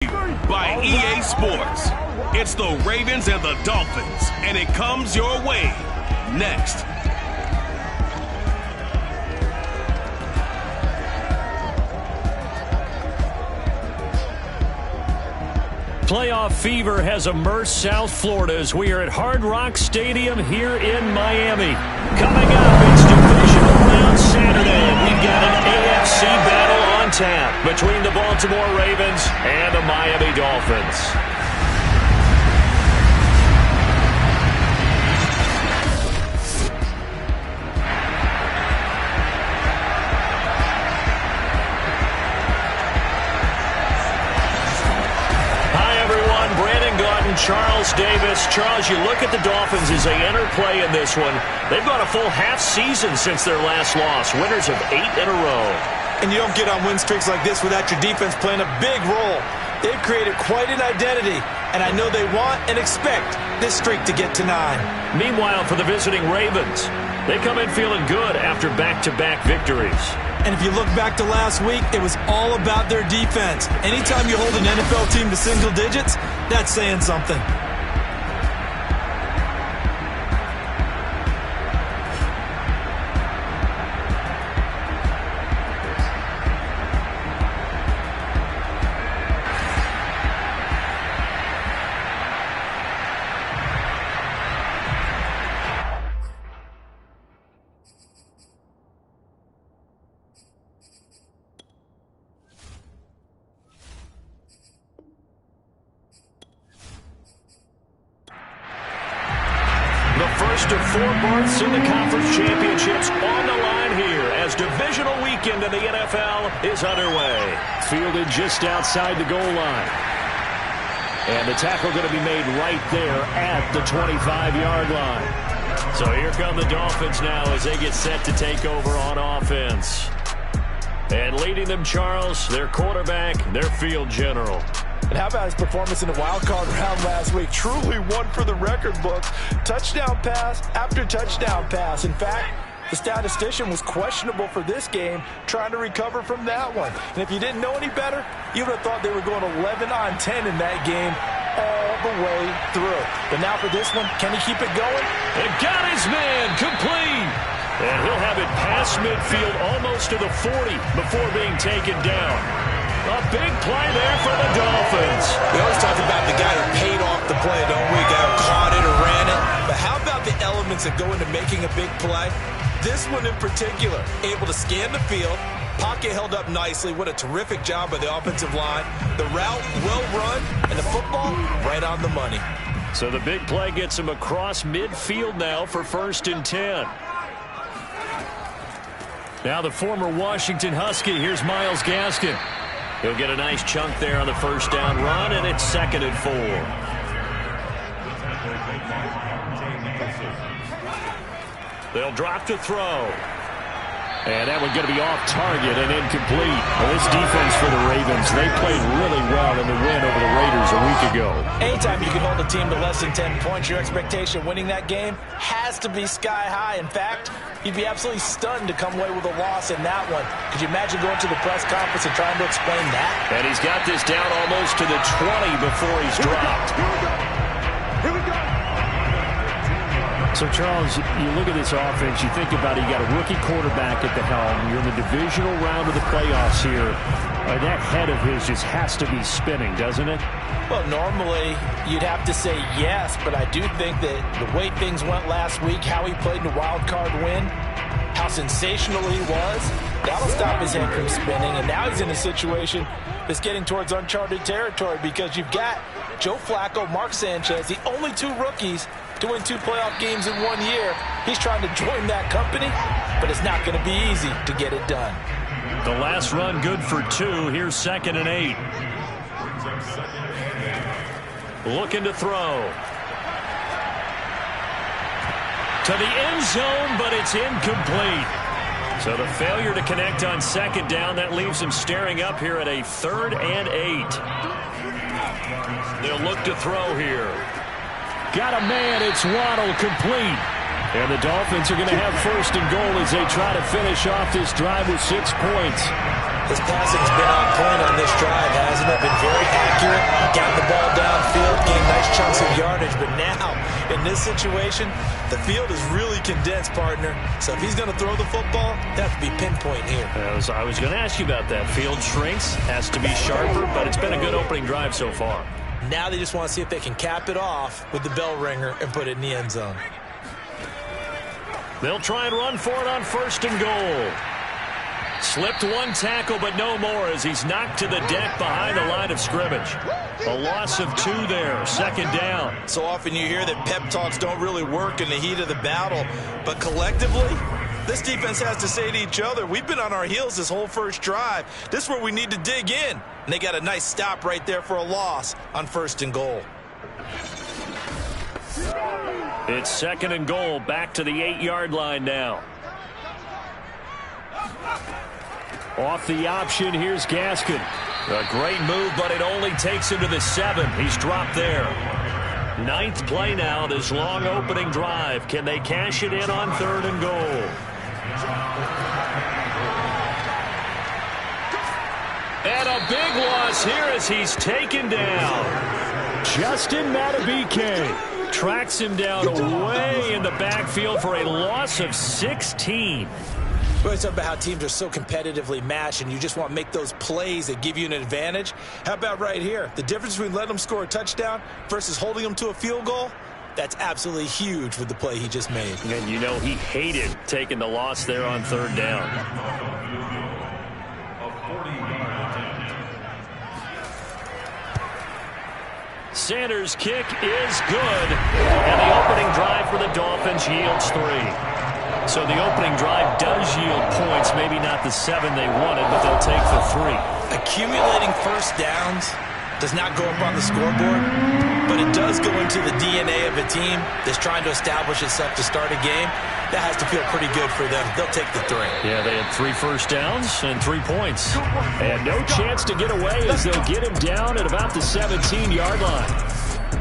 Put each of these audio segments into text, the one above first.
By EA Sports. It's the Ravens and the Dolphins, and it comes your way next. Playoff fever has immersed South Florida as we are at Hard Rock Stadium here in Miami. Coming up, it's Divisional Round Saturday. We've got an AFC battle on tap between the Baltimore Ravens and the Miami Dolphins. Charles Davis. Charles, you look at the Dolphins as they enter play in this one. They've gone a full half season since their last loss. Winners of 8 in a row. And you don't get on win streaks like this without your defense playing a big role. They've created quite an identity, and I know they want and expect this streak to get to 9. Meanwhile, for the visiting Ravens, they come in feeling good after back-to-back victories. And if you look back to last week, it was all about their defense. Anytime you hold an NFL team to single digits, that's saying something. First of 4 berths in the conference championships on the line here as divisional weekend in the NFL is underway. Fielded just outside the goal line. And the tackle going to be made right there at the 25-yard line. So here come the Dolphins now as they get set to take over on offense. And leading them, Charles, their quarterback, their field general. And how about his performance in the wild card round last week? Truly one for the record books. Touchdown pass after touchdown pass. In fact, the statistician was questionable for this game, trying to recover from that one. And if you didn't know any better, you would have thought they were going 11 on 10 in that game all the way through. But now for this one, can he keep it going? And got his man complete. And he'll have it past midfield almost to the 40 before being taken down. A big play there for the Dolphins. We always talk about the guy who paid off the play, don't we? Guy who caught it or ran it. But how about the elements that go into making a big play? This one in particular, able to scan the field, pocket held up nicely. What a terrific job by the offensive line. The route well run, and the football right on the money. So the big play gets him across midfield now for 1st and 10. Now the former Washington Husky. Here's Myles Gaskin. He'll get a nice chunk there on the first down run, and it's 2nd and 4. They'll drop to throw. And that one's going to be off target and incomplete. Well, this defense for the Ravens, they played really well in the win over the Raiders a week ago. Anytime you can hold a team to less than 10 points, your expectation winning that game has to be sky high. In fact, you'd be absolutely stunned to come away with a loss in that one. Could you imagine going to the press conference and trying to explain that? And he's got this down almost to the 20 before he's dropped. Here we go. So, Charles, you look at this offense, you think about it, you got a rookie quarterback at the helm. You're in the divisional round of the playoffs here. That head of his just has to be spinning, doesn't it? Well, normally you'd have to say yes, but I do think that the way things went last week, how he played in the wild card win, how sensational he was, that'll stop his head from spinning. And now he's in a situation that's getting towards uncharted territory because you've got Joe Flacco, Mark Sanchez, the only 2 rookies to win 2 playoff games in 1 year. He's trying to join that company, but it's not going to be easy to get it done. The last run good for 2. Here's 2nd and 8. Looking to throw. To the end zone, but it's incomplete. So the failure to connect on 2nd down, that leaves him staring up here at a 3rd and 8. They'll look to throw here. Got a man, it's Waddle, complete. And the Dolphins are going to have 1st and goal as they try to finish off this drive with 6 points. His passing's been on point on this drive, hasn't it? Been very accurate, got the ball downfield, gained nice chunks of yardage. But now, in this situation, the field is really condensed, partner. So if he's going to throw the football, that has to be pinpoint here. I was going to ask you about that. Field shrinks, has to be sharper, but it's been a good opening drive so far. Now they just want to see if they can cap it off with the bell ringer and put it in the end zone. They'll try and run for it on 1st and goal. Slipped one tackle, but no more as he's knocked to the deck behind the line of scrimmage. A loss of 2 there, 2nd down. So often you hear that pep talks don't really work in the heat of the battle, but collectively, this defense has to say to each other, we've been on our heels this whole first drive. This is where we need to dig in. And they got a nice stop right there for a loss on 1st and goal. It's 2nd and goal, back to the 8-yard line now. Off the option, here's Gaskin. A great move, but it only takes him to the 7. He's dropped there. 9th play now, this long opening drive. Can they cash it in on 3rd and goal? And a big loss here as he's taken down. Justin Matabike tracks him down way in the backfield for a loss of 16. We always talk about how teams are so competitively matched and you just want to make those plays that give you an advantage. How about right here? The difference between letting them score a touchdown versus holding them to a field goal, that's absolutely huge with the play he just made. And you know he hated taking the loss there on 3rd down. Sanders' kick is good. And the opening drive for the Dolphins yields 3. So the opening drive does yield points, maybe not the 7 they wanted, but they'll take the 3. Accumulating first downs does not go up on the scoreboard, but it does go into the DNA of a team that's trying to establish itself to start a game. That has to feel pretty good for them. They'll take the 3. Yeah, they had 3 first downs and 3 points. And no chance to get away as they'll get him down at about the 17-yard line.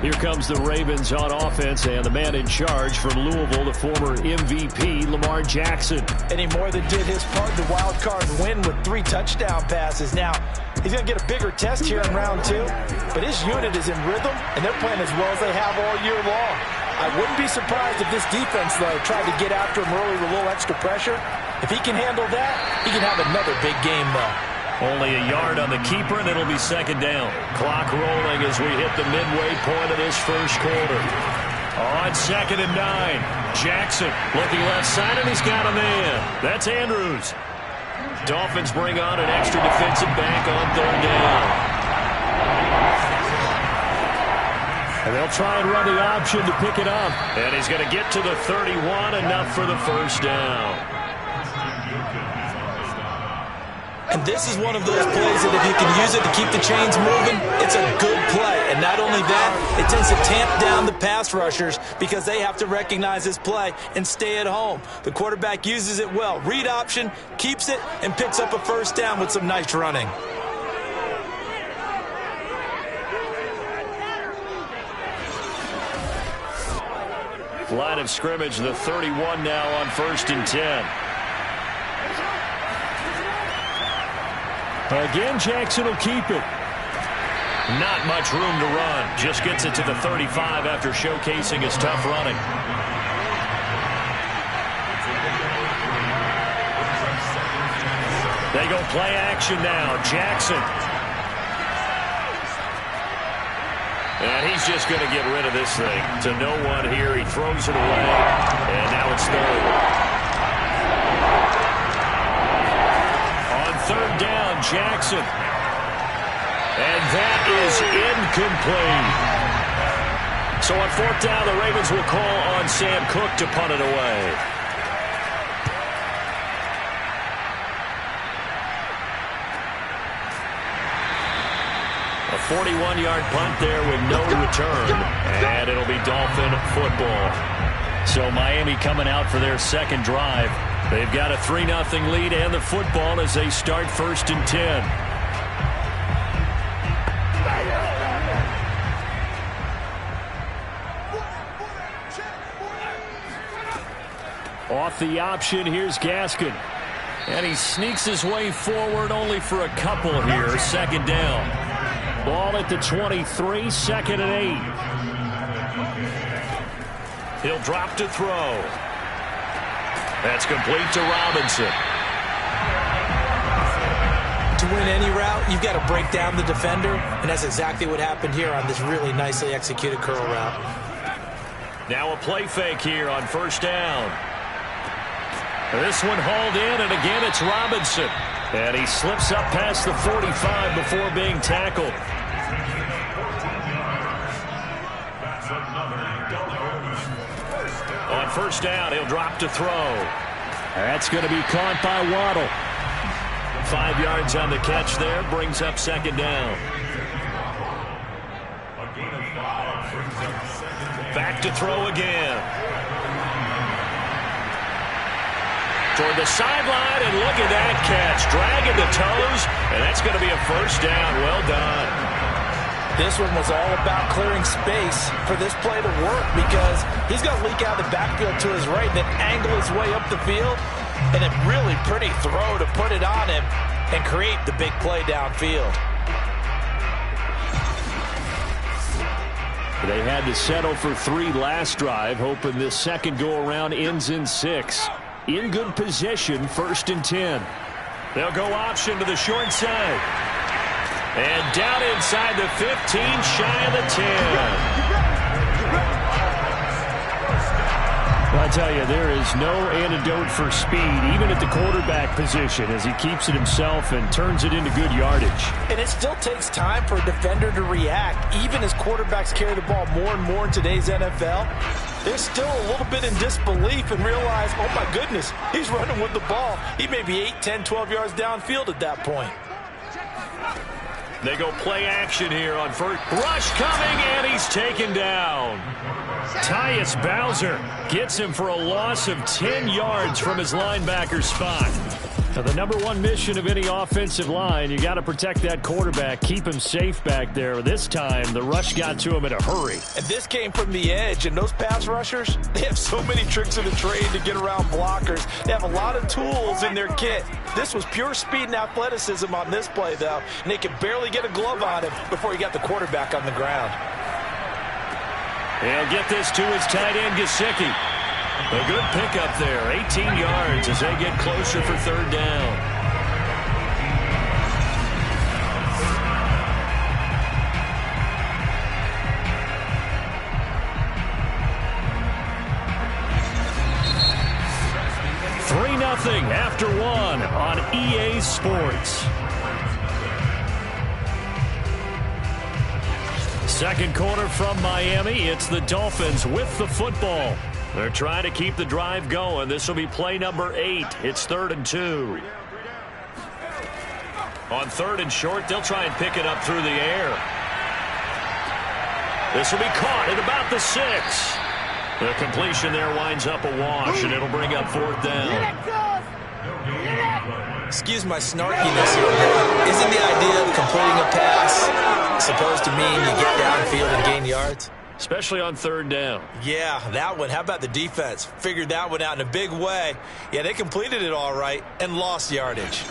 Here comes the Ravens on offense, and the man in charge from Louisville, the former MVP, Lamar Jackson. And he more than did his part in the wild card win with 3 touchdown passes. Now, he's going to get a bigger test here in round 2, but his unit is in rhythm, and they're playing as well as they have all year long. I wouldn't be surprised if this defense, though, tried to get after him early with a little extra pressure. If he can handle that, he can have another big game, though. Only a yard on the keeper, and it'll be 2nd down. Clock rolling as we hit the midway point of this first quarter. On 2nd and 9, Jackson looking left side, and he's got a man. That's Andrews. Dolphins bring on an extra defensive back on 3rd down. And they'll try and run the option to pick it up. And he's going to get to the 31, enough for the 1st down. And this is one of those plays that if you can use it to keep the chains moving, it's a good play. And not only that, it tends to tamp down the pass rushers because they have to recognize this play and stay at home. The quarterback uses it well. Read option, keeps it, and picks up a 1st down with some nice running. Line of scrimmage, the 31 now on 1st and 10. Again, Jackson will keep it. Not much room to run. Just gets it to the 35 after showcasing his tough running. They go play action now. Jackson. And he's just going to get rid of this thing. To no one here. He throws it away. And now it's 3rd. 3rd down, Jackson. And that is incomplete. So on 4th down, the Ravens will call on Sam Cook to punt it away. A 41-yard punt there with no return. And it'll be Dolphin football. So Miami coming out for their 2nd drive. They've got a 3-0 lead and the football as they start 1st and 10. Off the option, here's Gaskin. And he sneaks his way forward only for a couple here. Second down. Ball at the 23, second and 8. He'll drop to throw. That's complete to Robinson. To win any route, you've got to break down the defender, and that's exactly what happened here on this really nicely executed curl route. Now a play fake here on first down. This one hauled in, and again it's Robinson. And he slips up past the 45 before being tackled. On first down, he'll drop to throw. That's going to be caught by Waddle. 5 yards on the catch there, brings up second down. Back to throw again. Toward the sideline, and look at that catch. Dragging the toes, and that's going to be a first down. Well done. This one was all about clearing space for this play to work, because he's going to leak out the backfield to his right and then angle his way up the field. And a really pretty throw to put it on him and create the big play downfield. They had to settle for 3 last drive, hoping this second go-around ends in 6. In good position, first and 10. They'll go option to the short side. And down inside the 15, shy of the 10. Well, I tell you, there is no antidote for speed, even at the quarterback position, as he keeps it himself and turns it into good yardage. And it still takes time for a defender to react, even as quarterbacks carry the ball more and more in today's NFL. They're still a little bit in disbelief and realize, oh my goodness, he's running with the ball. He may be 8, 10, 12 yards downfield at that point. They go play action here on first. Rush coming, and he's taken down. Tyus Bowser gets him for a loss of 10 yards from his linebacker spot. Now, the number one mission of any offensive line, you got to protect that quarterback, keep him safe back there. This time, the rush got to him in a hurry. And this came from the edge, and those pass rushers, they have so many tricks in the trade to get around blockers. They have a lot of tools in their kit. This was pure speed and athleticism on this play, though, and they could barely get a glove on him before he got the quarterback on the ground. He'll get this to his tight end, Gesicki. A good pickup there, 18 yards as they get closer for third down. Nothing after 1 on EA Sports. Second quarter from Miami. It's the Dolphins with the football. They're trying to keep the drive going. This will be play number 8. It's 3rd and 2. On 3rd and short, they'll try and pick it up through the air. This will be caught at about the 6. The completion there winds up a wash, and it'll bring up 4th down. Excuse my snarkiness here, but isn't the idea of completing a pass supposed to mean you get downfield and gain yards? Especially on 3rd down. Yeah, that one. How about the defense? Figured that one out in a big way. Yeah, they completed it all right and lost yardage.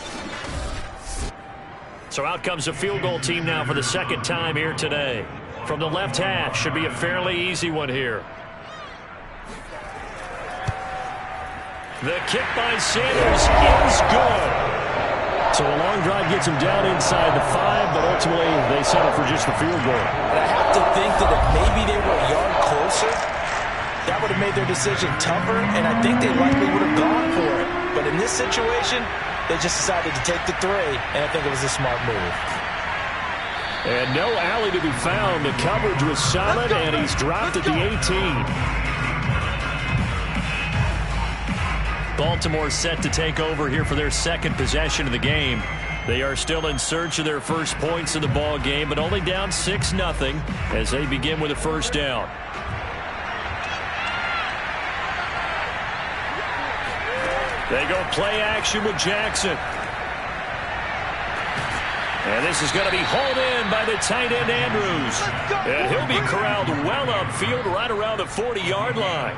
So out comes the field goal team now for the second time here today. From the left hash, should be a fairly easy one here. The kick by Sanders is good. So a long drive gets him down inside the 5, but ultimately they settle for just the field goal. And I have to think that if maybe they were a yard closer, that would have made their decision tougher, and I think they likely would have gone for it. But in this situation, they just decided to take the 3, and I think it was a smart move. And no alley to be found. The coverage was solid, and he's dropped at the 18. Baltimore set to take over here for their second possession of the game. They are still in search of their first points in the ball game, but only down 6-0 as they begin with a first down. They go play action with Jackson. And this is going to be hauled in by the tight end Andrews. And he'll be corralled well upfield right around the 40-yard line.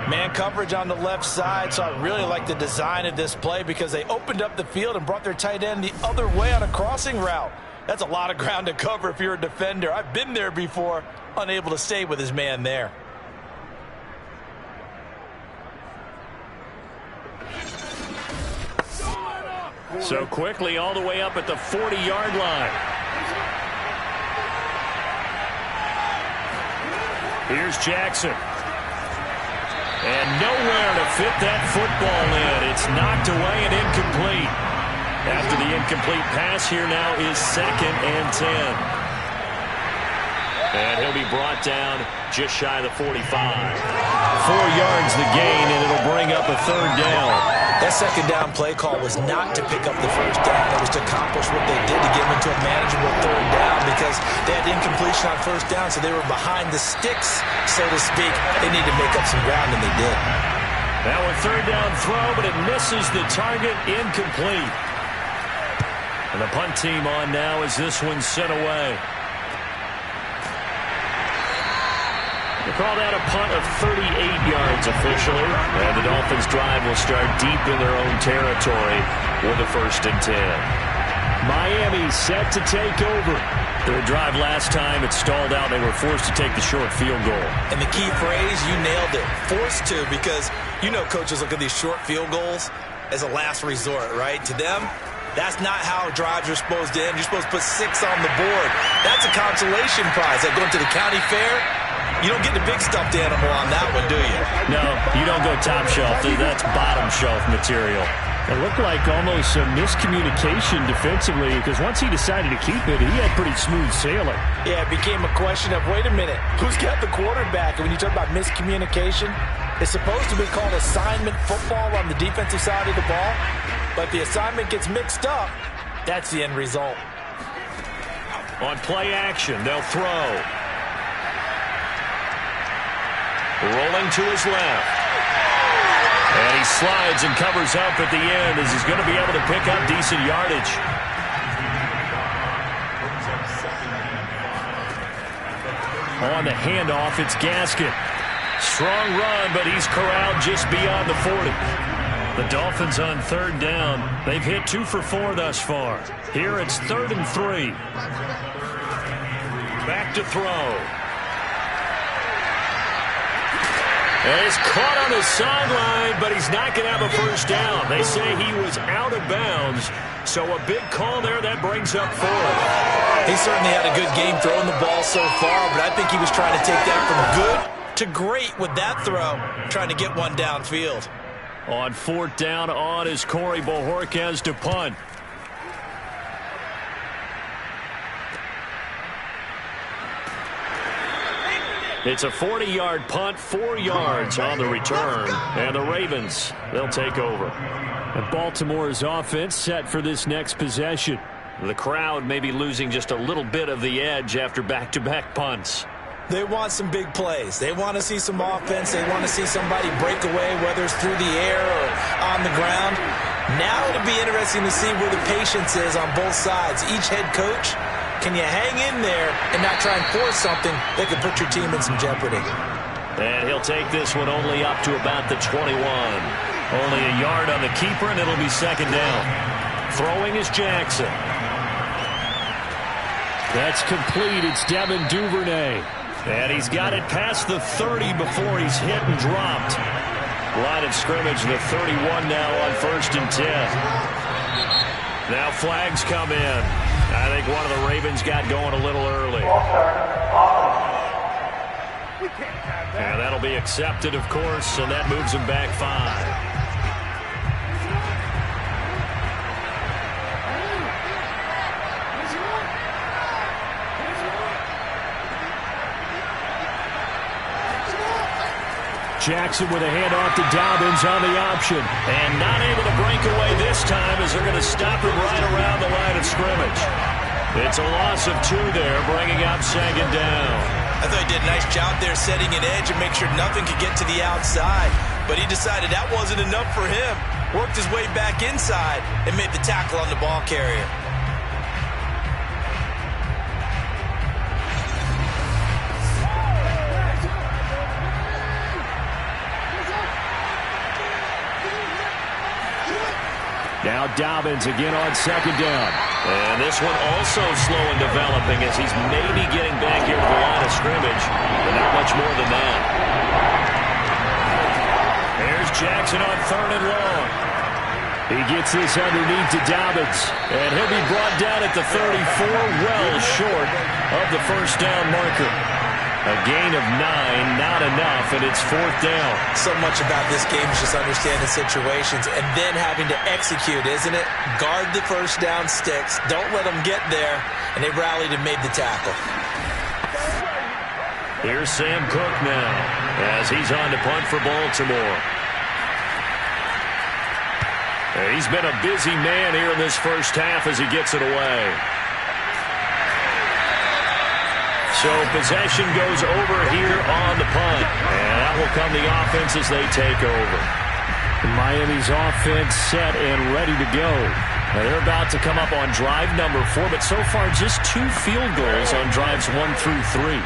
Man coverage on the left side, so I really like the design of this play because they opened up the field and brought their tight end the other way on a crossing route. That's a lot of ground to cover if you're a defender. I've been there before, unable to stay with his man there. So quickly all the way up at the 40-yard line. Here's Jackson. And nowhere to fit that football in. It's knocked away and incomplete. After the incomplete pass, here now is 2nd and 10. And he'll be brought down just shy of the 45. 4 yards the gain, and it'll bring up a 3rd down. That 2nd down play call was not to pick up the 1st down. It was to accomplish what they did to get them into a manageable 3rd down because they had incompletion on 1st down, so they were behind the sticks, so to speak. They needed to make up some ground, and they did. Now a 3rd down throw, but it misses the target, incomplete. And the punt team on now as this one's sent away. They call that a punt of 38 yards officially. And the Dolphins drive will start deep in their own territory with a 1st and 10. Miami set to take over. Their drive last time, it stalled out. They were forced to take the short field goal. And the key phrase, you nailed it. Forced to, because you know coaches look at these short field goals as a last resort, right? To them, that's not how drives are supposed to end. You're supposed to put 6 on the board. That's a consolation prize. Like going to the county fair, you don't get the big stuffed animal on that one, do you? No, you don't go top shelf. That's bottom shelf material. It looked like almost a miscommunication defensively because once he decided to keep it, he had pretty smooth sailing. Yeah, it became a question of, wait a minute, who's got the quarterback? And when you talk about miscommunication, it's supposed to be called assignment football on the defensive side of the ball. But the assignment gets mixed up. That's the end result. On play action, they'll throw. Rolling to his left. And he slides and covers up at the end as he's going to be able to pick up decent yardage. On the handoff, it's Gaskin. Strong run, but he's corralled just beyond the 40. The Dolphins on 3rd down. They've hit 2 for 4 thus far. Here it's 3rd and 3. Back to throw. And he's caught on the sideline, but he's not going to have a 1st down. They say he was out of bounds, so a big call there that brings up 4. He certainly had a good game throwing the ball so far, but I think he was trying to take that from good to great with that throw, trying to get one downfield. On 4th down, on is Corey Bojorquez to punt. It's a 40-yard punt, 4 yards on the return. And the Ravens, they'll take over. And Baltimore's offense set for this next possession. The crowd may be losing just a little bit of the edge after back-to-back punts. They want some big plays. They want to see some offense. They want to see somebody break away, whether it's through the air or on the ground. Now it'll be interesting to see where the patience is on both sides. Each head coach, can you hang in there and not try and force something that could put your team in some jeopardy? And he'll take this one only up to about the 21. Only a yard on the keeper, and it'll be 2nd down. Throwing is Jackson. That's complete. It's Devin Duvernay. And he's got it past the 30 before he's hit and dropped. Line of scrimmage, the 31 now on 1st and 10. Now flags come in. I think one of the Ravens got going a little early. And that'll be accepted, of course, and that moves him back 5. Jackson with a handoff to Dobbins on the option. And not able to break away this time as they're going to stop him right around the line of scrimmage. It's a loss of 2 there, bringing up 2nd down. I thought he did a nice job there setting an edge and make sure nothing could get to the outside. But he decided that wasn't enough for him. Worked his way back inside and made the tackle on the ball carrier. Dobbins again on second down. And this one also slow in developing as he's maybe getting back here to the line of scrimmage, but not much more than that. There's Jackson on third and long. He gets this underneath to Dobbins, and he'll be brought down at the 34, well short of the first down marker. A gain of 9, not enough, and it's fourth down. So much about this game is just understanding situations and then having to execute, isn't it? Guard the first down sticks. Don't let them get there. And they rallied and made the tackle. Here's Sam Cook now as he's on to punt for Baltimore. He's been a busy man here in this first half as he gets it away. So possession goes over here on the punt. And that will come the offense as they take over. Miami's offense set and ready to go. Now they're about to come up on drive number 4, but so far just 2 field goals on drives 1 through 3.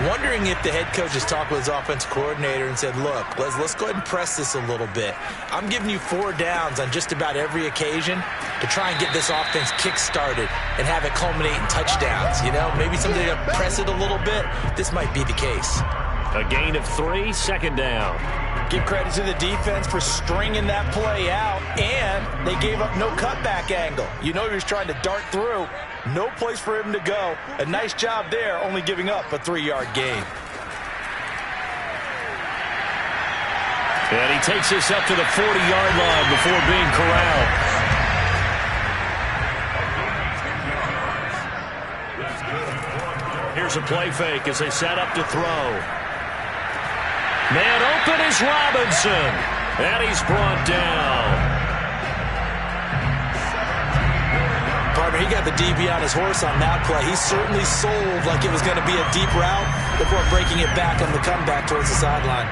Wondering if the head coach has talked with his offensive coordinator and said, look, let's go ahead and press this a little bit. I'm giving you 4 downs on just about every occasion to try and get this offense kick-started and have it culminate in touchdowns. You know, maybe somebody to press it a little bit. This might be the case. A gain of 3, second down. Give credit to the defense for stringing that play out, and they gave up no cutback angle. You know he was trying to dart through. No place for him to go. A nice job there, only giving up a 3-yard gain. And he takes this up to the 40-yard line before being corralled. Here's a play fake as they set up to throw. Man open is Robinson. And he's brought down. Partner, he got the DB on his horse on that play. He certainly sold like it was going to be a deep route before breaking it back on the comeback towards the sideline.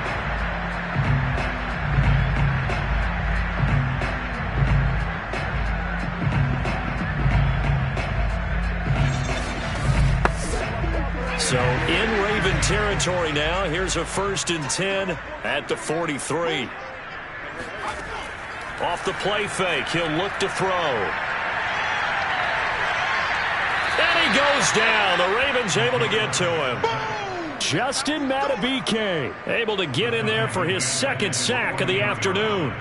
So in Raven territory now. Here's a 1st and 10 at the 43. Off the play fake, he'll look to throw. And he goes down. The Ravens able to get to him. Justin Madubuike able to get in there for his 2nd sack of the afternoon.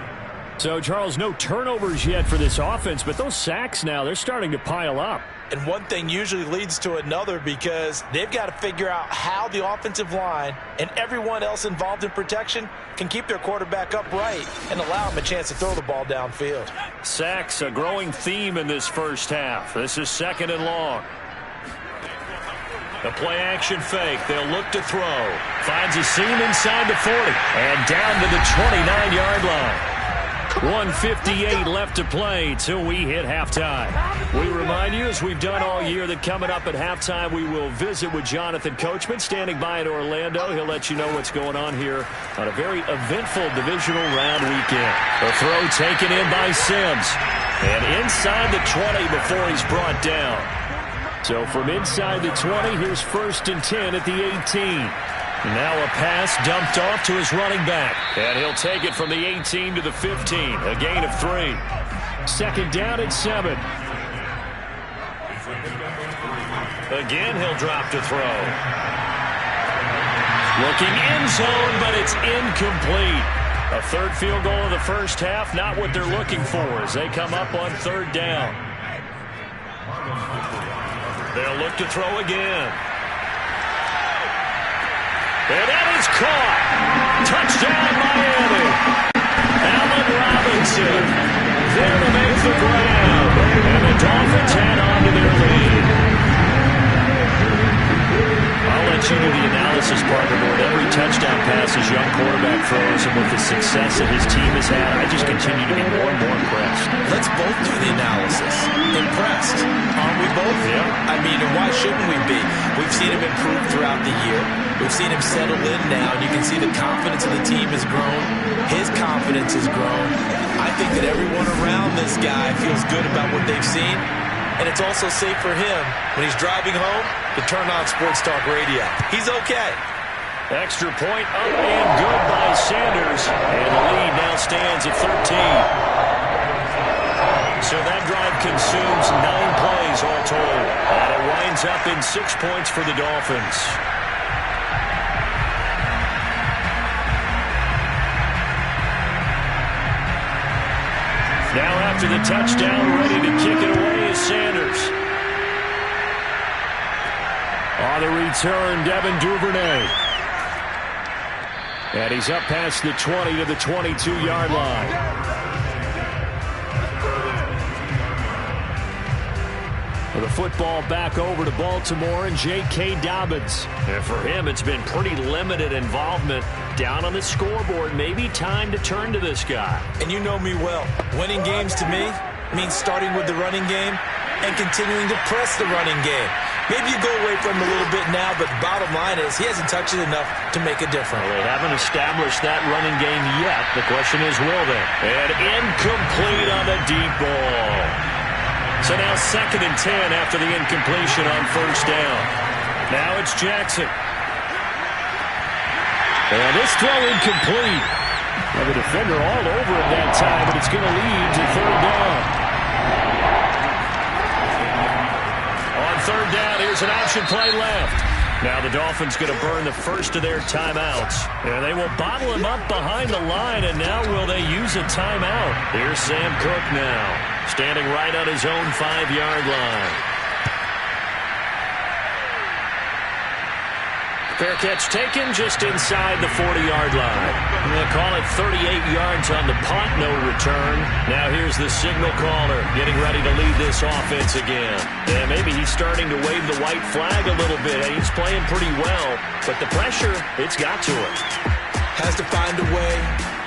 So, Charles, no turnovers yet for this offense, but those sacks now, they're starting to pile up. And one thing usually leads to another because they've got to figure out how the offensive line and everyone else involved in protection can keep their quarterback upright and allow him a chance to throw the ball downfield. Sacks, a growing theme in this first half. This is 2nd and long. The play-action fake. They'll look to throw. Finds a seam inside the 40. And down to the 29-yard line. 1:58 left to play till we hit halftime. We remind you, as we've done all year, that coming up at halftime, we will visit with Jonathan Coachman standing by in Orlando. He'll let you know what's going on here on a very eventful divisional round weekend. The throw taken in by Sims. And inside the 20 before he's brought down. So from inside the 20, here's 1st and 10 at the 18. Now a pass dumped off to his running back. And he'll take it from the 18 to the 15. A gain of 3. 2nd down and 7. Again, he'll drop to throw. Looking end zone, but it's incomplete. A 3rd field goal of the first half, not what they're looking for as they come up on 3rd down. They'll look to throw again. And that is caught. Touchdown, Miami. Allen Robinson there to make the grab. And the Dolphins head on to their lead. I'll let you do the analysis, partner. With every touchdown pass his young quarterback throws and with the success that his team has had, I just continue to be more and more impressed. Let's both do the analysis. Impressed. Aren't we both? Yeah. I mean, and why shouldn't we be? We've seen him improve throughout the year. We've seen him settle in now, and you can see the confidence of the team has grown. His confidence has grown. I think that everyone around this guy feels good about what they've seen, and it's also safe for him when he's driving home to turn on Sports Talk Radio. He's okay. Extra point up and good by Sanders, and the lead now stands at 13. So that drive consumes 9 plays all told. And it winds up in 6 points for the Dolphins. Now after the touchdown, ready to kick it away is Sanders. On the return, Devin Duvernay. And he's up past the 20 to the 22-yard line. The football back over to Baltimore and J.K. Dobbins. And for him, it's been pretty limited involvement down on the scoreboard. Maybe time to turn to this guy. And you know me well. Winning games to me means starting with the running game and continuing to press the running game. Maybe you go away from him a little bit now, but the bottom line is he hasn't touched it enough to make a difference. Well, they haven't established that running game yet. The question is, will they? And incomplete on the deep ball. So now 2nd and 10 after the incompletion on first down. Now it's Jackson. And this throw incomplete. Well, the defender all over it that time, but it's going to lead to 3rd down. On 3rd down, here's an option play left. Now the Dolphins going to burn the first of their timeouts. And they will bottle him up behind the line, and now will they use a timeout? Here's Sam Cook now, standing right on his own 5-yard line. Fair catch taken just inside the 40-yard line. They'll call it 38 yards on the punt, no return. Now here's the signal caller getting ready to lead this offense again. Yeah, maybe he's starting to wave the white flag a little bit. He's playing pretty well, but the pressure, it's got to him. Has to find a way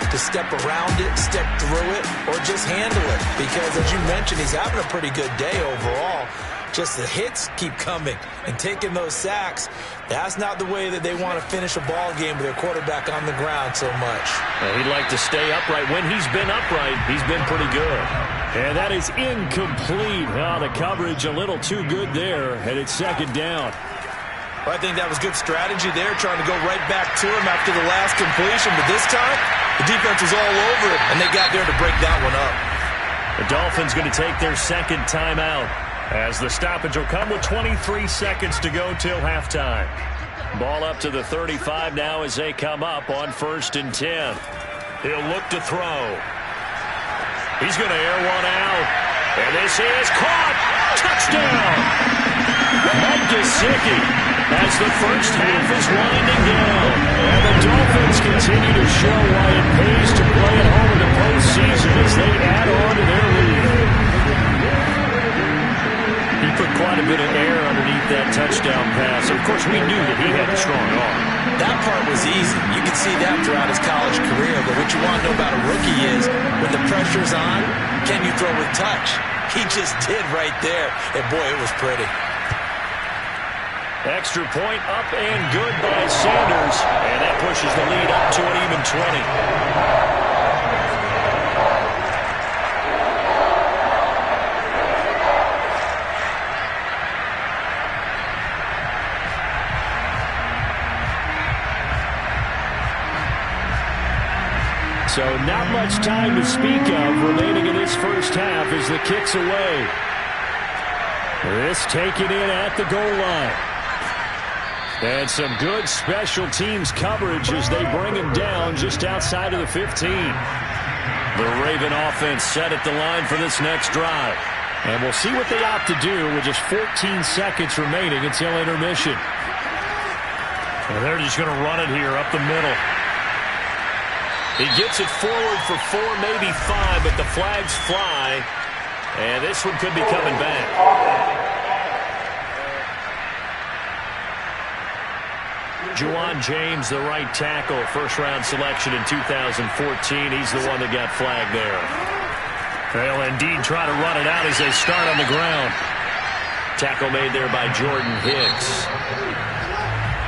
to step around it, step through it, or just handle it. Because, as you mentioned, he's having a pretty good day overall. Just the hits keep coming and taking those sacks. That's not the way that they want to finish a ball game with their quarterback on the ground so much. He'd like to stay upright. When he's been upright, he's been pretty good. And that is incomplete. Oh, the coverage a little too good there, and it's 2nd down. Well, I think that was good strategy there, trying to go right back to him after the last completion. But this time, the defense was all over it, and they got there to break that one up. The Dolphins going to take their 2nd timeout, as the stoppage will come with 23 seconds to go till halftime. Ball up to the 35 now as they come up on 1st and 10. He'll look to throw. He's going to air one out. And this is caught. Touchdown. Mike Gesicki as the first half is winding down. And the Dolphins continue to show why it pays to play at home in the postseason as they add on to their lead. He put quite a bit of air underneath that touchdown pass. Of course, we knew that he had a strong arm. That part was easy. You can see that throughout his college career. But what you want to know about a rookie is, when the pressure's on, can you throw with touch? He just did right there. And, boy, it was pretty. Extra point up and good by Sanders. And that pushes the lead up to an even 20. So not much time to speak of remaining in this first half as the kick's away. This taken in at the goal line. And some good special teams coverage as they bring him down just outside of the 15. The Raven offense set at the line for this next drive. And we'll see what they opt to do with just 14 seconds remaining until intermission. And they're just going to run it here up the middle. He gets it forward for 4, maybe 5, but the flags fly. And this one could be coming back. Juwan James, the right tackle, first-round selection in 2014. He's the one that got flagged there. They'll indeed try to run it out as they start on the ground. Tackle made there by Jordan Hicks.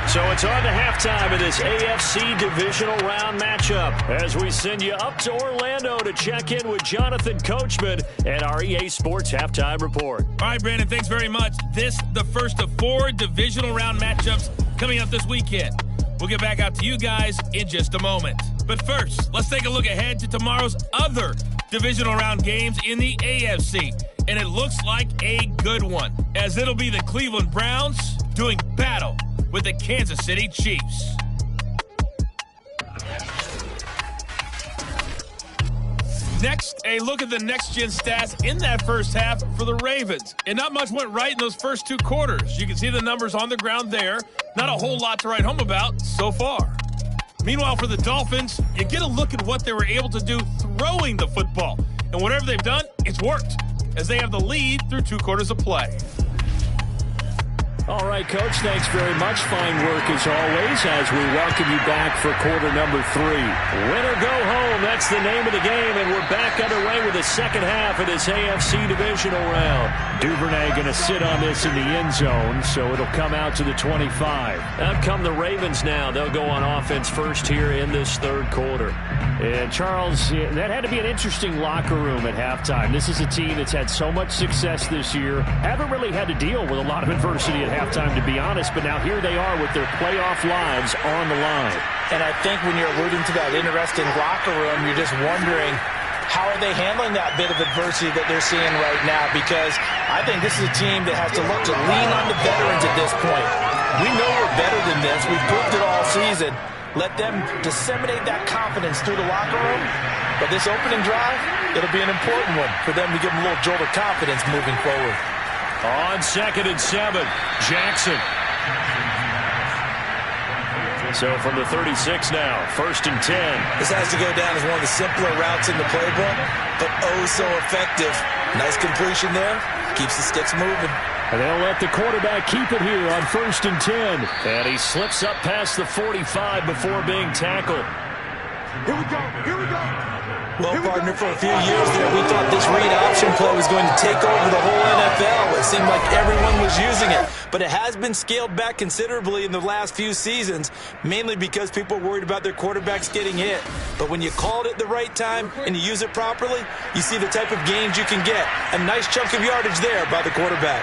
So it's on to halftime of this AFC divisional round matchup as we send you up to Orlando to check in with Jonathan Coachman and our EA Sports Halftime Report. All right, Brandon, thanks very much. This, the first of 4 divisional round matchups coming up this weekend. We'll get back out to you guys in just a moment. But first, let's take a look ahead to tomorrow's other divisional round games in the AFC, and it looks like a good one, as it'll be the Cleveland Browns doing battle with the Kansas City Chiefs. Next, a look at the next-gen stats in that first half for the Ravens. And not much went right in those first two quarters. You can see the numbers on the ground there. Not a whole lot to write home about so far. Meanwhile, for the Dolphins, you get a look at what they were able to do throwing the football. And whatever they've done, it's worked, as they have the lead through 2 quarters of play. All right, Coach, thanks very much. Fine work as always as we welcome you back for quarter number 3. Win or go home, that's the name of the game, and we're back underway with the second half of this AFC divisional round. Duvernay going to sit on this in the end zone, so it'll come out to the 25. Out come the Ravens now. They'll go on offense first here in this third quarter. And Charles, that had to be an interesting locker room at halftime. This is a team that's had so much success this year. Haven't really had to deal with a lot of adversity at halftime, to be honest, but now here they are with their playoff lives on the line. And I think when you're alluding to that interesting locker room, you're just wondering, how are they handling that bit of adversity that they're seeing right now? Because I think this is a team that has to look to lean on the veterans at this point. We know we're better than this. We've proved it all season. Let them disseminate that confidence through the locker room. But this opening drive, it'll be an important one for them to give them a little jolt of confidence moving forward. On 2nd and 7, Jackson. So from the 36 now, 1st and 10. This has to go down as one of the simpler routes in the playbook, but oh so effective. Nice completion there. Keeps the sticks moving. And they'll let the quarterback keep it here on 1st and 10. And he slips up past the 45 before being tackled. Here we go. Here we go. Well, partner, for a few years there, we thought this read option play was going to take over the whole NFL. It seemed like everyone was using it. But it has been scaled back considerably in the last few seasons, mainly because people are worried about their quarterbacks getting hit. But when you call it at the right time and you use it properly, you see the type of gains you can get. A nice chunk of yardage there by the quarterback.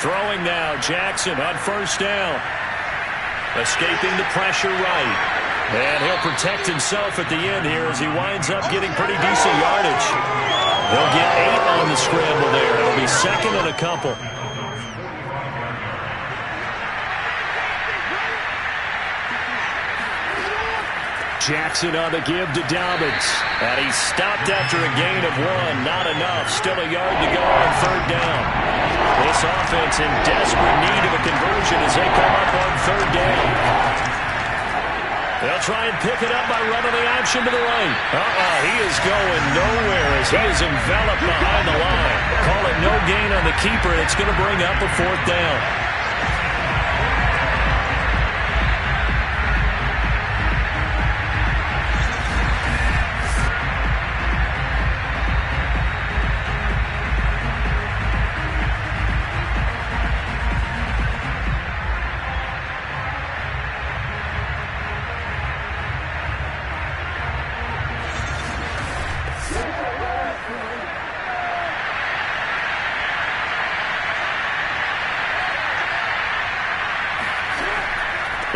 Throwing now, Jackson on 1st down. Escaping the pressure right. And he'll protect himself at the end here as he winds up getting pretty decent yardage. He'll get 8 on the scramble there. It'll be 2nd and a couple. Jackson on the give to Dobbins. And he's stopped after a gain of 1. Not enough. Still a yard to go on 3rd down. This offense in desperate need of a conversion as they come up on 3rd down. They'll try and pick it up by running the option to the right. He is going nowhere as he is enveloped behind the line. Call it no gain on the keeper. It's going to bring up a 4th down.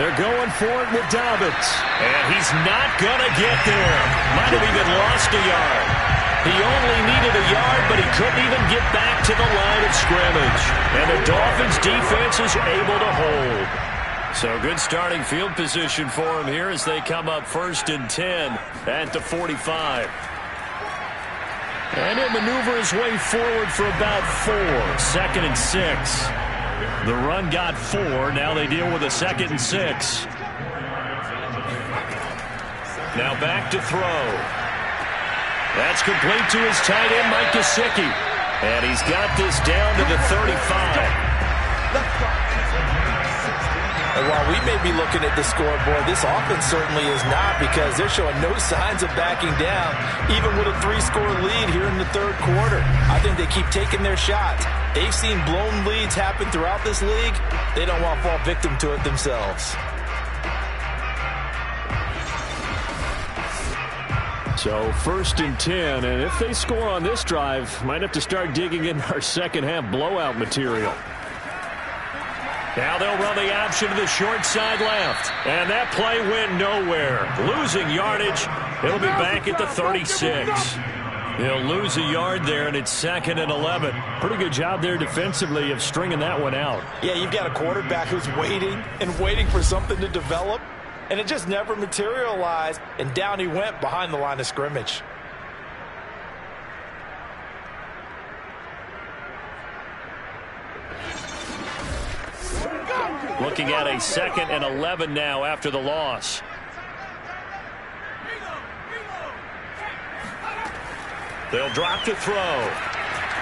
They're going for it with Dobbins. And he's not going to get there. Might have even lost a yard. He only needed a yard, but he couldn't even get back to the line of scrimmage. And the Dolphins defense is able to hold. So good starting field position for him here as they come up 1st and 10 at the 45. And he'll maneuver his way forward for about 4. 2nd and 6. The run got 4. Now they deal with a 2nd and 6. Now back to throw. That's complete to his tight end, Mike Gesicki. And he's got this down to the 35. And while we may be looking at the scoreboard, this offense certainly is not, because they're showing no signs of backing down, even with a 3-score lead here in the 3rd quarter. I think they keep taking their shots. They've seen blown leads happen throughout this league. They don't want to fall victim to it themselves. So 1st and 10, and if they score on this drive, might have to start digging in our second half blowout material. Now they'll run the option to the short side left. And that play went nowhere. Losing yardage. It'll be back at the 36. He'll lose a yard there, and it's 2nd and 11. Pretty good job there defensively of stringing that one out. Yeah, you've got a quarterback who's waiting and waiting for something to develop, and it just never materialized, and down he went behind the line of scrimmage. Looking at a 2nd and 11 now after the loss. They'll drop to throw.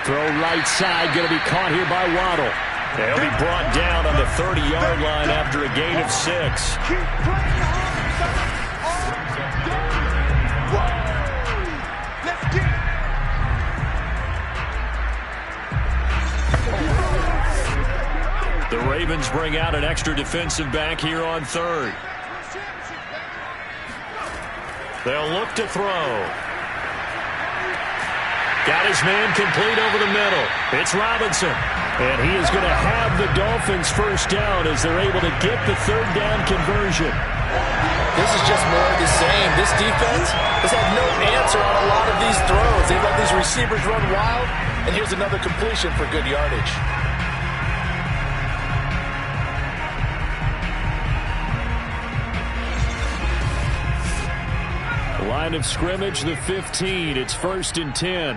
Throw right side, going to be caught here by Waddle. They'll be brought down on the 30-yard line after a gain of 6. The Ravens bring out an extra defensive back here on 3rd. They'll look to throw. Got his man complete over the middle. It's Robinson. And he is going to have the Dolphins first down as they're able to get the 3rd down conversion. This is just more of the same. This defense has had no answer on a lot of these throws. They let these receivers run wild, and here's another completion for good yardage. Line of scrimmage, the 15. It's 1st and 10.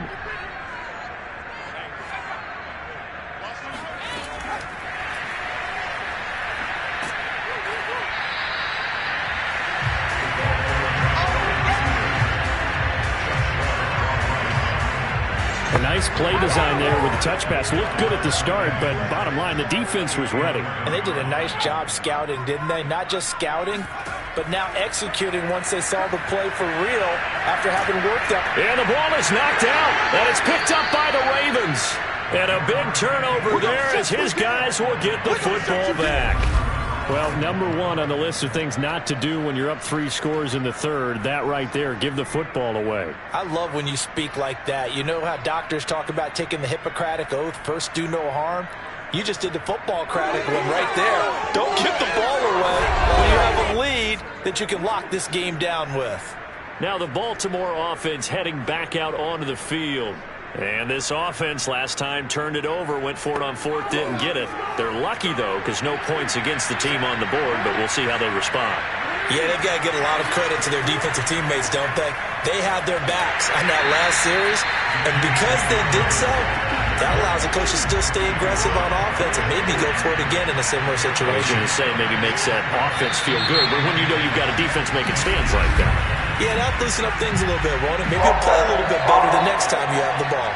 A nice play design there with the touch pass. Looked good at the start, but bottom line, the defense was ready. And they did a nice job scouting, didn't they? Not just scouting, but now executing once they saw the play for real after having worked up. And the ball is knocked out, and it's picked up by the Ravens. And a big turnover there as his guys will get the football back. Well, number one on the list of things not to do when you're up 3 scores in the 3rd, that right there, give the football away. I love when you speak like that. You know how doctors talk about taking the Hippocratic Oath, first do no harm? You just did the football-cratic one right there. Don't give the ball away when you have a lead that you can lock this game down with. Now the Baltimore offense heading back out onto the field. And this offense last time turned it over, went for it on 4th, didn't get it. They're lucky, though, because no points against the team on the board, but we'll see how they respond. Yeah, they've got to give a lot of credit to their defensive teammates, don't they? They had their backs on that last series, and because they did so, that allows the coach to still stay aggressive on offense and maybe go for it again in a similar situation. I was going to say maybe makes that offense feel good, but when you know you've got a defense making stands like that. Yeah, that'll loosen up things a little bit, won't it? Maybe you'll play a little bit better the next time you have the ball.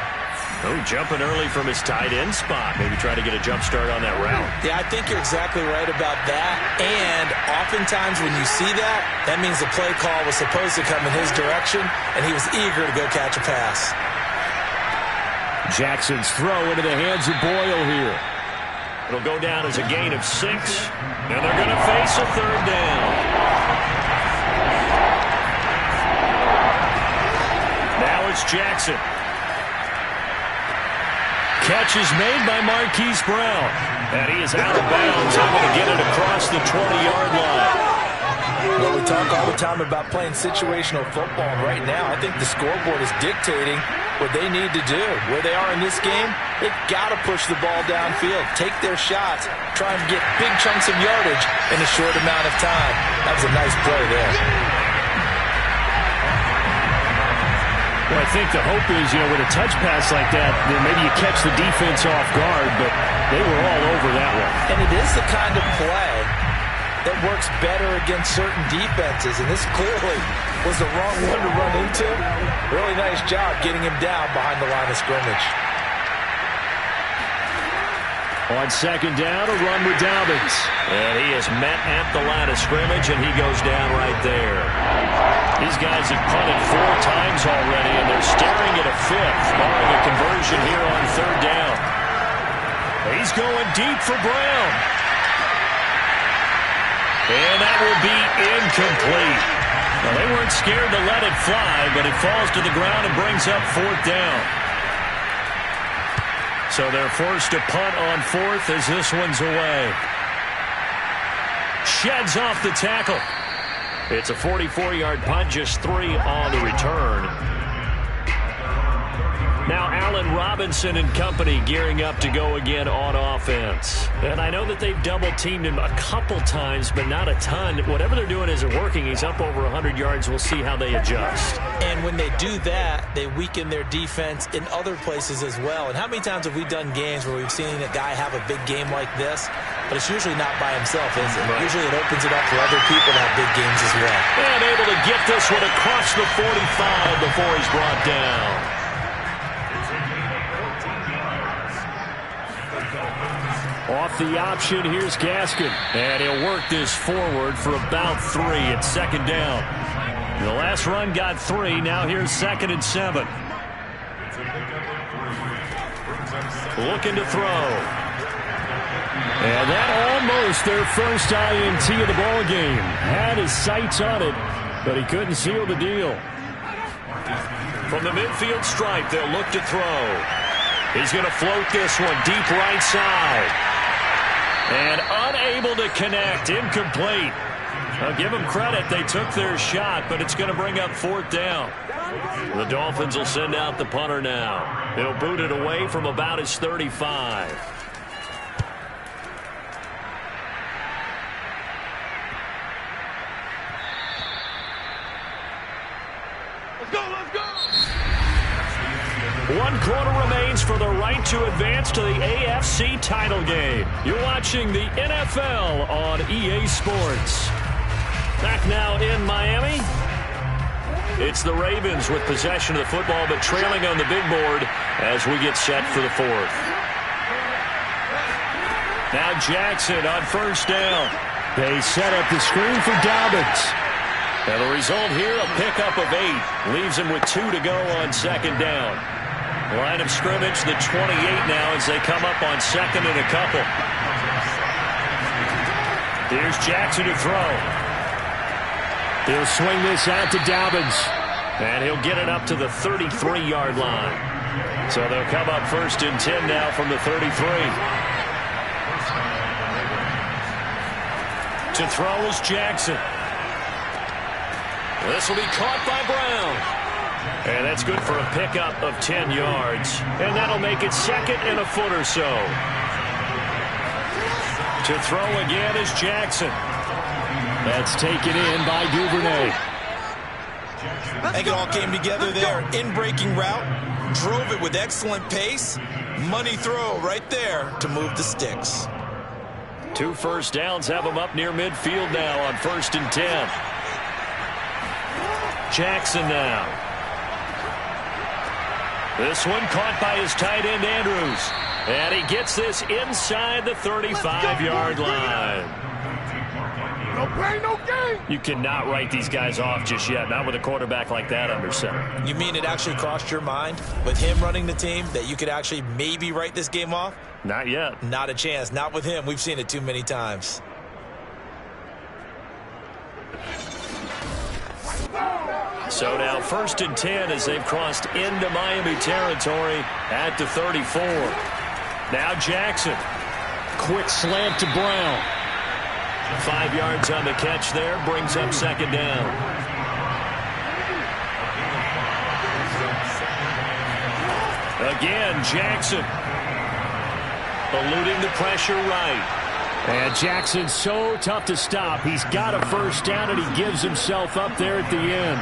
Oh, jumping early from his tight end spot. Maybe try to get a jump start on that route. Yeah, I think you're exactly right about that. And oftentimes when you see that, that means the play call was supposed to come in his direction, and he was eager to go catch a pass. Jackson's throw into the hands of Boyle here. It'll go down as a gain of 6, and they're going to face a 3rd down. Now it's Jackson. Catch is made by Marquise Brown. And he is out of bounds, able to get it across the 20-yard line. Well, we talk all the time about playing situational football. Right now, I think the scoreboard is dictating what they need to do. Where they are in this game, they've got to push the ball downfield, take their shots, try and get big chunks of yardage in a short amount of time. That was a nice play there. Well, I think the hope is, with a touch pass like that, maybe you catch the defense off guard, but they were all over that one. And it is the kind of play that works better against certain defenses, and this clearly was the wrong one to run into. Really nice job getting him down behind the line of scrimmage. On 2nd down, a run with Dobbins. And he is met at the line of scrimmage, and he goes down right there. These guys have punted 4 times already, and they're staring at a 5th, barring a conversion here on 3rd down. He's going deep for Brown. And that will be incomplete. Well, they weren't scared to let it fly, but it falls to the ground and brings up 4th down. So they're forced to punt on 4th as this one's away. Sheds off the tackle. It's a 44-yard punt, just 3 on the return. Now Allen Robinson and company gearing up to go again on offense. And I know that they've double-teamed him a couple times, but not a ton. Whatever they're doing isn't working. He's up over 100 yards. We'll see how they adjust. And when they do that, they weaken their defense in other places as well. And how many times have we done games where we've seen a guy have a big game like this, but it's usually not by himself, is it? Right. Usually it opens it up for other people to have big games as well. And able to get this one across the 45 before he's brought down. Off the option, here's Gaskin. And he'll work this forward for about 3 at second down. The last run got 3. Now here's 2nd and 7. Looking to throw. And that almost their first INT of the ball game. Had his sights on it, but he couldn't seal the deal. From the midfield stripe, they'll look to throw. He's going to float this one deep right side. And unable to connect. Incomplete. I'll give them credit. They took their shot, but it's going to bring up 4th down. The Dolphins will send out the punter now. He'll boot it away from about his 35. Let's go, let's go! 1 quarter remains for the right to advance to the AFC title game. You're watching the NFL on EA Sports. Back now in Miami. It's the Ravens with possession of the football, but trailing on the big board as we get set for the 4th. Now Jackson on 1st down. They set up the screen for Dobbins. And the result here, a pickup of 8. Leaves him with 2 to go on 2nd down. Line of scrimmage, the 28 now as they come up on 2nd and a couple. Here's Jackson to throw. He'll swing this out to Dobbins. And he'll get it up to the 33-yard line. So they'll come up 1st and 10 now from the 33. To throw is Jackson. This will be caught by Brown. And that's good for a pickup of 10 yards. And that'll make it 2nd and a foot or so. To throw again is Jackson. That's taken in by Duvernay. I think it all came together there. In-breaking route. Drove it with excellent pace. Money throw right there to move the sticks. 2 first downs have him up near midfield now on 1st and 10. Jackson now. This one caught by his tight end, Andrews. And he gets this inside the 35-yard line. No play, no game. You cannot write these guys off just yet, not with a quarterback like that under center. You mean it actually crossed your mind with him running the team that you could actually maybe write this game off? Not yet. Not a chance. Not with him. We've seen it too many times. So now 1st and 10 as they've crossed into Miami territory at the 34. Now Jackson. Quick slant to Brown. 5 yards on the catch there. Brings up 2nd down. Again, Jackson. Eluding the pressure right. And Jackson's so tough to stop. He's got a 1st down, and he gives himself up there at the end.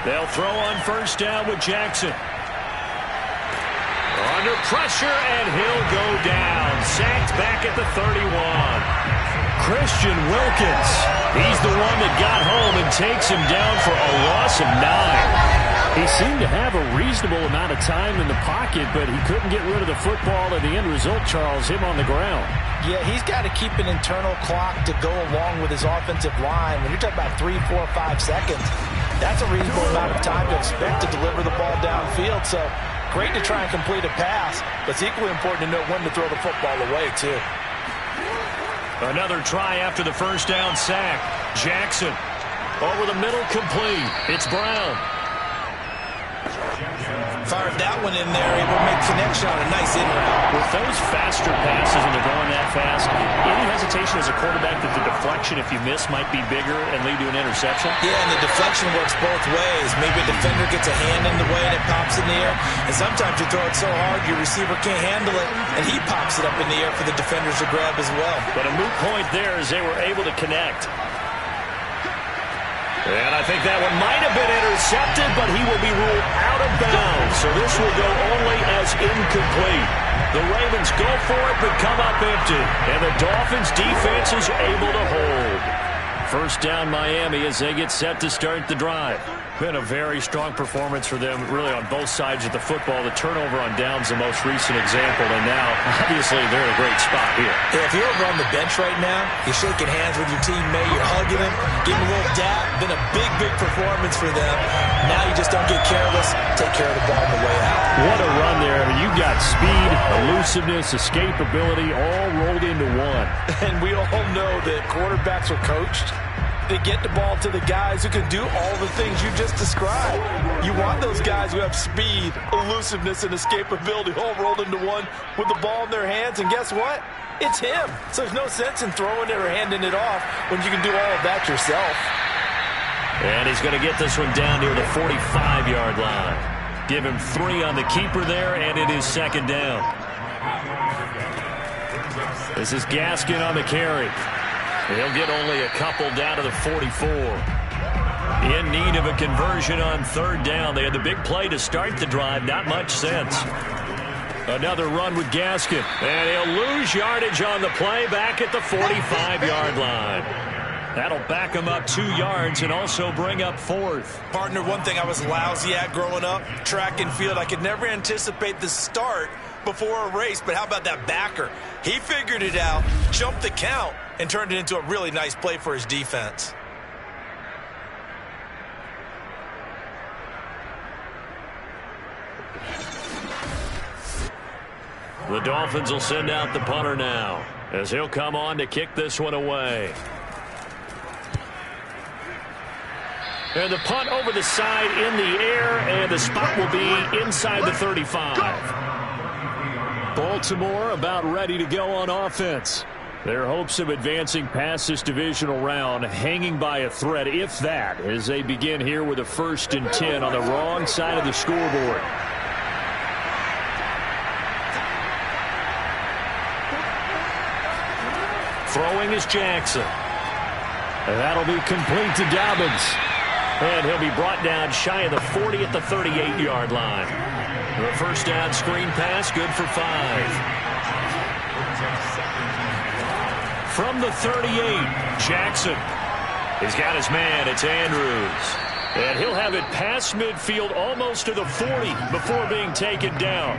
They'll throw on 1st down with Jackson. Under pressure, and he'll go down. Sacked back at the 31. Christian Wilkins. He's the one that got home and takes him down for a loss of 9. He seemed to have a reasonable amount of time in the pocket, but he couldn't get rid of the football, and the end result, Charles, him on the ground. Yeah, he's got to keep an internal clock to go along with his offensive line. When you're talking about 3, 4, 5 seconds, that's a reasonable amount of time to expect to deliver the ball downfield. So great to try and complete a pass, but it's equally important to know when to throw the football away, too. Another try after the 1st down sack. Jackson over the middle, complete. It's Brown. Fired that one in there, able to make connection on a nice in route. With those faster passes, and they're going that fast, any hesitation as a quarterback that the deflection, if you miss, might be bigger and lead to an interception? Yeah, and the deflection works both ways. Maybe a defender gets a hand in the way and it pops in the air. And sometimes you throw it so hard your receiver can't handle it, and he pops it up in the air for the defenders to grab as well. But a moot point there as they were able to connect. And I think that one might have been intercepted, but he will be ruled out of bounds. So this will go only as incomplete. The Ravens go for it, but come up empty. And the Dolphins defense is able to hold. First down Miami as they get set to start the drive. Been a very strong performance for them, really on both sides of the football. The turnover on downs the most recent example, and now, obviously, they're in a great spot here. Yeah, if you're over on the bench right now, you're shaking hands with your teammate, you're hugging him, giving him a little dap. Been a big, big performance for them. Now you just don't get careless. Take care of the ball on the way out. What a run there. I mean, you've got speed, elusiveness, escapability, all rolled into one. And we all know that quarterbacks are coached. They get the ball to the guys who can do all the things you just described. You want those guys who have speed, elusiveness, and escapability all rolled into one with the ball in their hands. And guess what? It's him. So there's no sense in throwing it or handing it off when you can do all of that yourself. And he's going to get this one down near the 45-yard line. Give him 3 on the keeper there, and it is second down. This is Gaskin on the carry. He'll get only a couple down to the 44. In need of a conversion on third down. They had the big play to start the drive. Not much sense. Another run with Gaskin. And he'll lose yardage on the play back at the 45-yard line. That'll back him up 2 yards and also bring up fourth. Partner, one thing I was lousy at growing up, track and field. I could never anticipate the start before a race, but how about that backer? He figured it out, jumped the count, and turned it into a really nice play for his defense. The Dolphins will send out the punter now as he'll come on to kick this one away. And the punt over the side in the air, and the spot will be inside the 35. Baltimore about ready to go on offense. Their hopes of advancing past this divisional round hanging by a thread, if that, as they begin here with a 1st and 10 on the wrong side of the scoreboard. Throwing is Jackson. And that'll be complete to Dobbins. And he'll be brought down shy of the 40 at the 38-yard line. The first down screen pass, good for 5. From the 38, Jackson. He's got his man. It's Andrews. And he'll have it past midfield almost to the 40 before being taken down.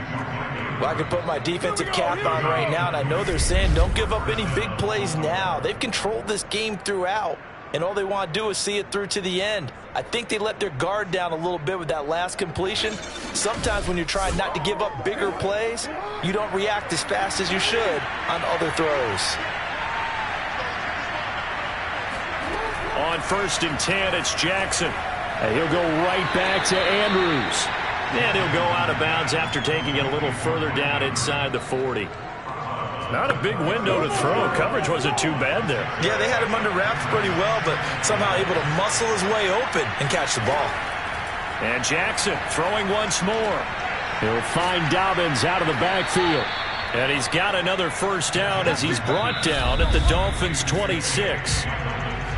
Well, I can put my defensive cap on right now, and I know they're saying don't give up any big plays now. They've controlled this game throughout, and all they want to do is see it through to the end. I think they let their guard down a little bit with that last completion. Sometimes when you're trying not to give up bigger plays, you don't react as fast as you should on other throws. On 1st and 10, it's Jackson. And he'll go right back to Andrews. And he'll go out of bounds after taking it a little further down inside the 40. Not a big window to throw. Coverage wasn't too bad there. Yeah, they had him under wraps pretty well, but somehow able to muscle his way open and catch the ball. And Jackson throwing once more. He'll find Dobbins out of the backfield. And he's got another first down as he's brought down at the Dolphins' 26.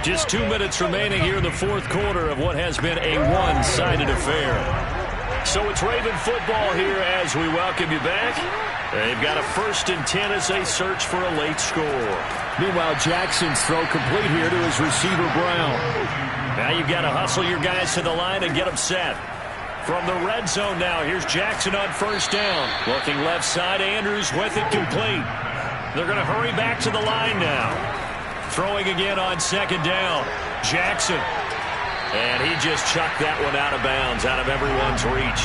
Just 2 minutes remaining here in the fourth quarter of what has been a one-sided affair. So it's Raven football here as we welcome you back. They've got a 1st and 10 as they search for a late score. Meanwhile, Jackson's throw complete here to his receiver, Brown. Now you've got to hustle your guys to the line and get them set. From the red zone now, here's Jackson on 1st down. Looking left side, Andrews with it complete. They're going to hurry back to the line now. Throwing again on 2nd down. Jackson. And he just chucked that one out of bounds, out of everyone's reach.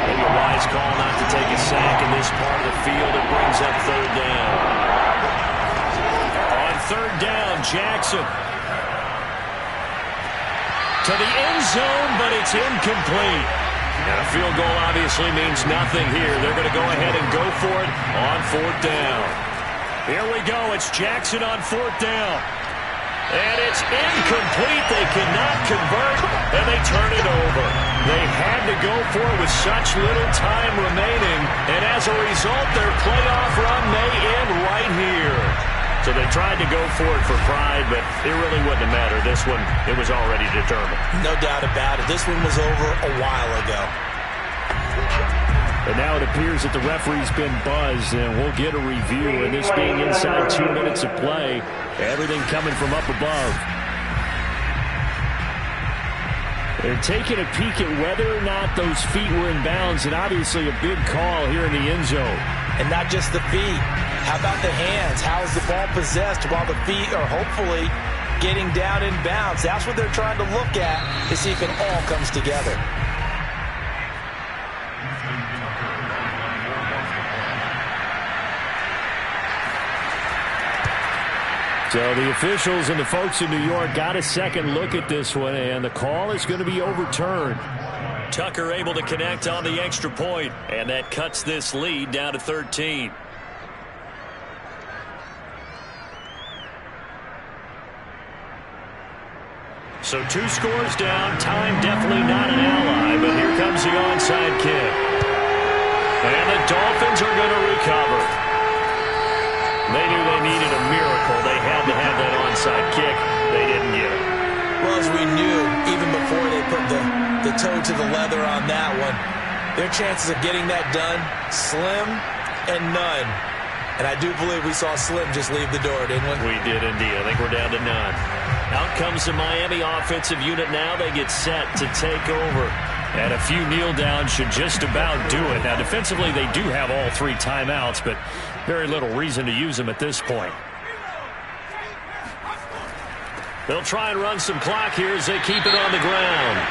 Maybe a wise call not to take a sack in this part of the field. It brings up 3rd down. On 3rd down, Jackson. To the end zone, but it's incomplete. And a field goal obviously means nothing here. They're going to go ahead and go for it on 4th down. Here we go. It's Jackson on 4th down. And it's incomplete. They cannot convert, and they turn it over. They had to go for it with such little time remaining, and as a result, their playoff run may end right here. So they tried to go for it for pride, but it really wouldn't have mattered. This one, it was already determined. No doubt about it. This one was over a while ago. And now it appears that the referee's been buzzed, and we'll get a review. And this being inside 2 minutes of play, everything coming from up above. They're taking a peek at whether or not those feet were in bounds, and obviously a big call here in the end zone. And not just the feet. How about the hands? How is the ball possessed while the feet are hopefully getting down in bounds? That's what they're trying to look at to see if it all comes together. So the officials and the folks in New York got a second look at this one, and the call is going to be overturned. Tucker able to connect on the extra point, and that cuts this lead down to 13. So 2 scores down, time definitely not an ally, but here comes the onside kick. And the Dolphins are going to recover. They knew they needed a miracle. They had to have that onside kick. They didn't get it. Well, as we knew, even before they put the toe to the leather on that one, their chances of getting that done, slim and none. And I do believe we saw Slim just leave the door, didn't we? We did indeed. I think we're down to none. Out comes the Miami offensive unit now. They get set to take over. And a few kneel downs should just about do it. Now, defensively, they do have all 3 timeouts, but very little reason to use them at this point. They'll try and run some clock here as they keep it on the ground.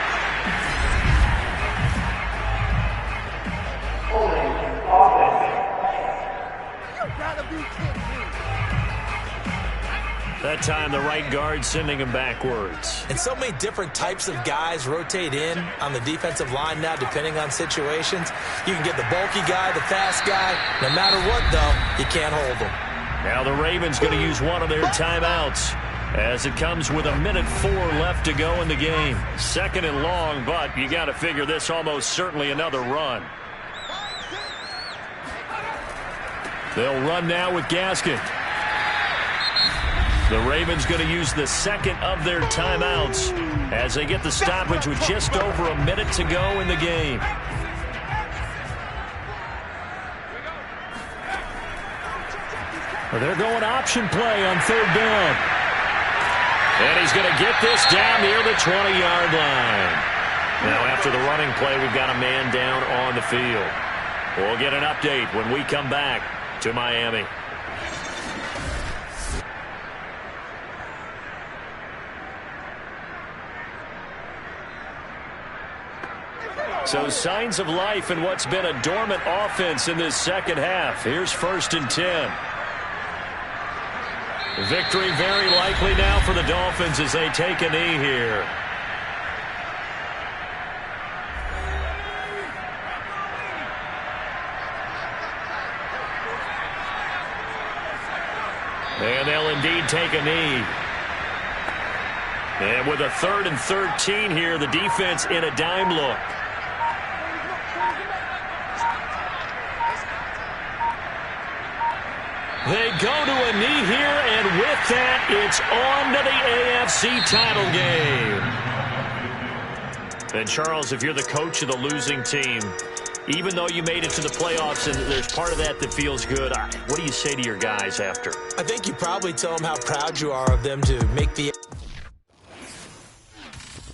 That time, the right guard sending him backwards. And so many different types of guys rotate in on the defensive line now, depending on situations. You can get the bulky guy, the fast guy. No matter what, though, you can't hold them. Now the Ravens going to use one of their timeouts as it comes with 1:04 left to go in the game. 2nd and long, but you got to figure this almost certainly another run. They'll run now with Gaskin. The Ravens going to use the 2nd of their timeouts as they get the stoppage with just over a minute to go in the game. Well, they're going option play on 3rd down. And he's going to get this down near the 20-yard line. Now after the running play, we've got a man down on the field. We'll get an update when we come back to Miami. So signs of life in what's been a dormant offense in this second half. Here's 1st and 10. Victory very likely now for the Dolphins as they take a knee here. And they'll indeed take a knee. And with a 3rd and 13 here, the defense in a dime look. They go to a knee here, and with that, it's on to the AFC title game. And Charles, if you're the coach of the losing team, even though you made it to the playoffs and there's part of that that feels good, what do you say to your guys after? I think you probably tell them how proud you are of them to make the